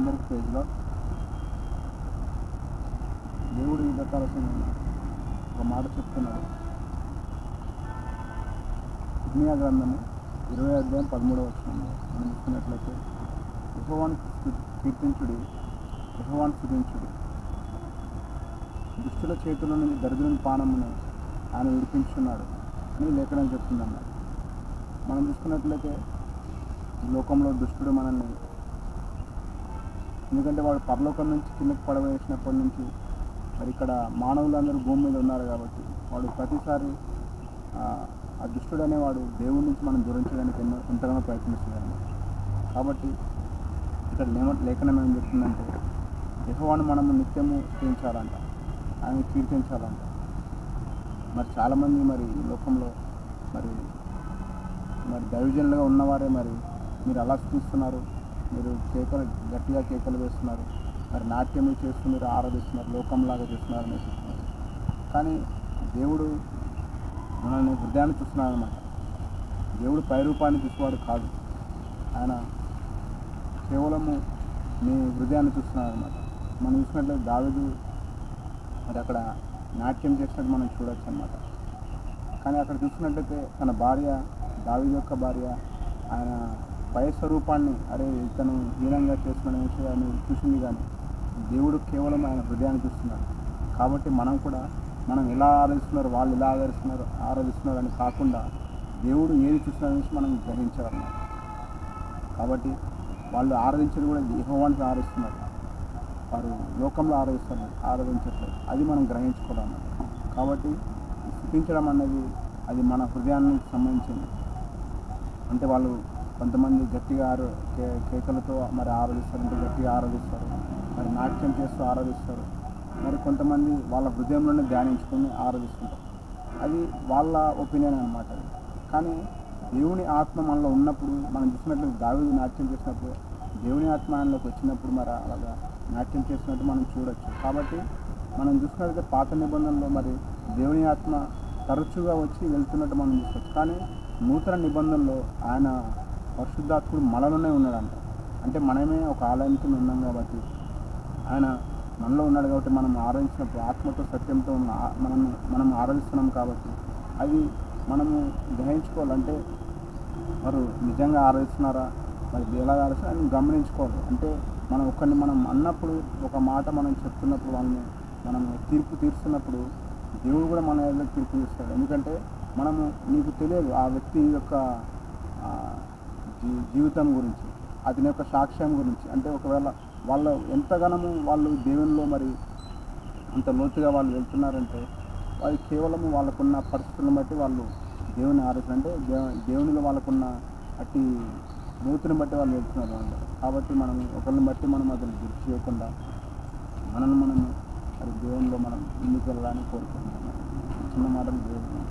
అందరికి ప్రైజ్లో దేవుడు ఈ ప్రకారం ఒక మాట చెప్తున్నాడు. ఇర్మియా గ్రంథము 20వ అధ్యాయం 13వ వచనంలో మనం చూస్తున్నట్లయితే, యెహోవాను కీర్తించుడి, యెహోవాను స్తుతించుడి, దుష్టుల చేతుల నుంచి దరిద్రుని పానమును ఆయన విడిపించున్నాడు అని లేఖనం చెప్తుందన్నమాట. మనం చూసుకున్నట్లయితే ఈ లోకంలో దుష్టుడు మనల్ని, ఎందుకంటే వాడు పరలోకం నుంచి కిందకి పడవేసినప్పటి నుంచి మరి ఇక్కడ మానవులందరూ భూమి మీద ఉన్నారు కాబట్టి వాడు ప్రతిసారి ఆ దుష్టుడు అనేవాడు దేవుడి నుంచి మనం దూరించడానికి ఎంతగానో ప్రయత్నిస్తున్నాడు. కాబట్టి ఇక్కడ లేఖనం ఏం చెప్తుందంటే, యెహోవాను మనము నిత్యము స్తుతించాలంట, ఆయన కీర్తించాలంట. మరి చాలామంది మరి ఈ లోకంలో మరి దైవజనులుగా ఉన్నవారే మీరు అలా స్తుతిస్తున్నారు, మీరు గట్టిగా కేకలు వేస్తున్నారు, మరి నాట్యం చేస్తూ మీరు ఆరాధిస్తున్నారు, లోకంలాగా చేస్తున్నారు అనేసి. కానీ దేవుడు మనల్ని హృదయాన్ని చూస్తున్నాడు అన్నమాట. దేవుడు పైరూపాన్ని చూసేవాడు కాదు, ఆయన కేవలము మీ హృదయాన్ని చూస్తున్నాడు అన్నమాట. మనం చూసినట్లయితే దావీదు మరి అక్కడ నాట్యం చేసినట్టు మనం చూడవచ్చు అన్నమాట. కానీ అక్కడ చూసినట్లయితే తన భార్య, దావీదు యొక్క భార్య, ఆయన పై స్వరూపాన్ని ఇతను హీనంగా చేస్తున్న విషయాన్ని చూసింది. కానీ దేవుడు కేవలం ఆయన హృదయాన్ని చూస్తున్నాడు. కాబట్టి మనం ఎలా ఆరాధిస్తున్నారు, వాళ్ళు ఎలా ఆరాధిస్తున్నారు అని కాకుండా దేవుడు ఏది చూస్తున్నారనేసి మనం గ్రహించాలన్నమాట. కాబట్టి వాళ్ళు ఆరాధించేది కూడా యెహోవాని ఆరాధిస్తున్నారు, వారు లోకంలో ఆరాధించట్లేదు. అది మనం గ్రహించుకోవాలన్నమాట. కాబట్టి స్తుతించడం అనేది అది మన హృదయానికి సంబంధించింది. అంటే వాళ్ళు కొంతమంది గట్టిగా కేకలతో మరి ఆరాధిస్తారు, గట్టిగా ఆరాధిస్తారు, మరి నాట్యం చేస్తూ ఆరాధిస్తారు. మరి కొంతమంది వాళ్ళ హృదయంలోనే ధ్యానించుకొని ఆరాధిస్తుంటారు. అది వాళ్ళ ఒపీనియన్ అన్నమాట. కానీ దేవుని ఆత్మ మనలో ఉన్నప్పుడు మనం చూసినట్లయితే దావీదు నాట్యం చేసినప్పుడు దేవుని ఆత్మ ఆయనలోకి వచ్చినప్పుడు మరి అలాగా నాట్యం చేసినట్టు మనం చూడొచ్చు. కాబట్టి మనం చూసినట్లయితే పాత నిబంధనలో మరి దేవుని ఆత్మ తరచుగా వచ్చి వెళ్తున్నట్టు మనం చూసుకోవచ్చు. కానీ నూతన నిబంధనలో ఆయన పరిశుద్ధాత్ముడు మనలోనే ఉన్నాడంట. అంటే మనమే ఒక ఆలయంతో ఉన్నాం కాబట్టి ఆయన మనలో ఉన్నాడు. కాబట్టి మనం ఆరాధించినప్పుడు ఆత్మతో సత్యంతో మనం ఆరాధిస్తున్నాం. కాబట్టి అది మనము గ్రహించుకోవాలంటే వారు నిజంగా ఆరాధిస్తున్నారా, మరి ఎలా ఆరాధిస్తున్నారా అని గమనించుకోవాలి. అంటే మనం అన్నప్పుడు ఒక మాట మనం చెప్తున్నప్పుడు మనం తీర్పు తీరుస్తున్నప్పుడు దేవుడు కూడా మన ఏదో తీర్పు తీస్తాడు. ఎందుకంటే నీకు తెలియదు ఆ వ్యక్తి యొక్క జీవితం గురించి, అతని యొక్క సాక్ష్యం గురించి. అంటే ఒకవేళ వాళ్ళు ఎంతగానో వాళ్ళు దేవునిలో మరి అంత లోతుగా వాళ్ళు వెళ్తున్నారంటే వాళ్ళు కేవలము వాళ్ళకున్న పరిస్థితులను బట్టి వాళ్ళు దేవుని ఆరాధన, అంటే దేవునిలో వాళ్ళకున్న అట్టి లోతుని బట్టి వాళ్ళు వెళ్తున్నారు అన్నమాట. కాబట్టి ఒకరిని బట్టి అతను గుర్తు చేయకుండా మనము అది దేవునిలో ముందుకు వెళ్ళాలని కోరుకుంటున్నాం. చిన్న మాటలు దేవుడు.